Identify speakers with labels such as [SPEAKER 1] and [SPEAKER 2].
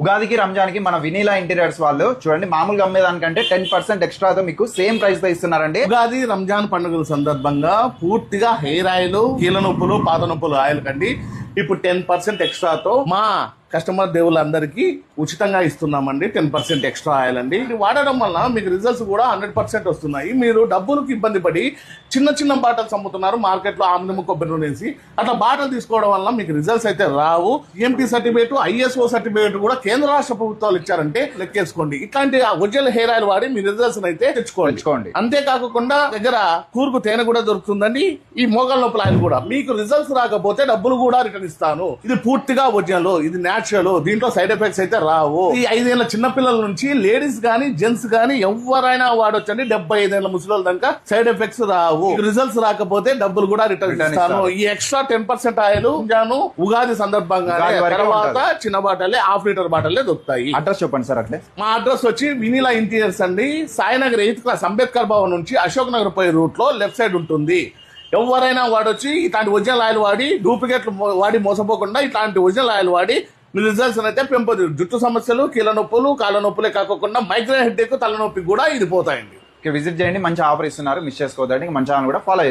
[SPEAKER 1] ఉగాదికి రంజాన్కి మన వినీలా ఇంటీరియర్స్ వాళ్ళు చూడండి మామూలుగా అమ్మేదానికంటే 10% ఎక్స్ట్రాతో మీకు సేమ్ ప్రైస్ తో ఇస్తున్నారండి.
[SPEAKER 2] ఉగాది రంజాన్ పండుగల సందర్భంగా పూర్తిగా హెయిర్ ఆయిల్, కీళ్ళ నొప్పులు, పాద నొప్పులు ఆయిల్ కండి ఇప్పుడు 10% ఎక్స్ట్రాతో మా కస్టమర్ దేవుళ్ళందరికీ ఉచితంగా ఇస్తున్నామండి. 10% ఎక్స్ట్రా ఆయిల్ అండి. ఇది వాడడం వల్ల మీకు రిజల్ట్స్ కూడా 100% వస్తున్నాయి. మీరు డబ్బులకు ఇబ్బంది పడి చిన్న చిన్న బాటల్స్ అమ్ముతున్నారు మార్కెట్ లో, ఆమ్లము కొబ్బరి నూనెసి అట్లా బాటలు తీసుకోవడం వల్ల మీకు రిజల్ట్స్ అయితే రావు. ఎంపీ సర్టిఫికేట్, ఐఎస్ఓ సర్టిఫికేట్ కూడా కేంద్ర రాష్ట్ర ప్రభుత్వాలు ఇచ్చారంటే లెక్కేసుకోండి. ఇట్లాంటి ఒరిజినల్ హెయిర్ ఆయిల్ వాడి మీ రిజల్ట్స్ అయితే తెచ్చుకోండి. అంతేకాకుండా దగ్గర కూరుకు తేనె కూడా దొరుకుతుందండి. ఈ మోకాల నొప్పుల ఆయిల్ కూడా మీకు రిజల్ట్స్ రాకపోతే డబ్బులు కూడా రిటర్న్ ఇస్తాను. ఇది పూర్తిగా ఒరిజినల్, ఇది న్యాచురల్, దీంట్లో సైడ్ ఎఫెక్ట్స్ అయితే రావు. ఈ 5 ఏళ్ల చిన్న పిల్లల నుంచి లేడీస్ గానీ జెంట్స్ గానీ ఎవరైనా వాడొచ్చండి. 75 ఏళ్ల ముసలి దాకా సైడ్ ఎఫెక్ట్స్ రావు. రిజల్ట్స్ రాకపోతే డబ్బులు కూడా రిటర్న్ ఇస్తాను. ఈ ఎక్స్ట్రా 10% ఆయిల్ ఉగాది సందర్భంగా తర్వాత చిన్న బాటలే, హాఫ్ లీటర్ బాటలే దొరుకుతాయి.
[SPEAKER 1] అడ్రస్ చెప్పండి సార్. అట్లే
[SPEAKER 2] మా అడ్రస్ వచ్చి వినీలా ఇంటీరియర్స్ అండి. సాయినగర్ 8th క్లాస్ అంబేద్కర్ భవన్ నుంచి అశోక్ నగర్ పోయే రూట్ లో లెఫ్ట్ సైడ్ ఉంటుంది. ఎవరైనా వాడొచ్చి ఇట్లాంటి ఒరిజినల్ ఆయిల్ వాడి డూప్లికేట్లు వాడి మోసపోకుండా ఇట్లాంటి ఒరిజినల్ ఆయిల్ వాడి మీ రిజల్ట్స్ అయితే పెంపొంది. జుట్టు సమస్యలు, కీళ్ళ నొప్పులు, కాళ్ళ నొప్పులే కాకుండా మైగ్రేన్ హెడ్ఏక్, తలనొప్పి కూడా ఇది పోతాయండి.
[SPEAKER 1] విజిట్ చేయండి, మంచి ఆఫర్ ఇస్తున్నారు, మిస్ చేసుకోవద్దండి. మంచి కూడా ఫాలో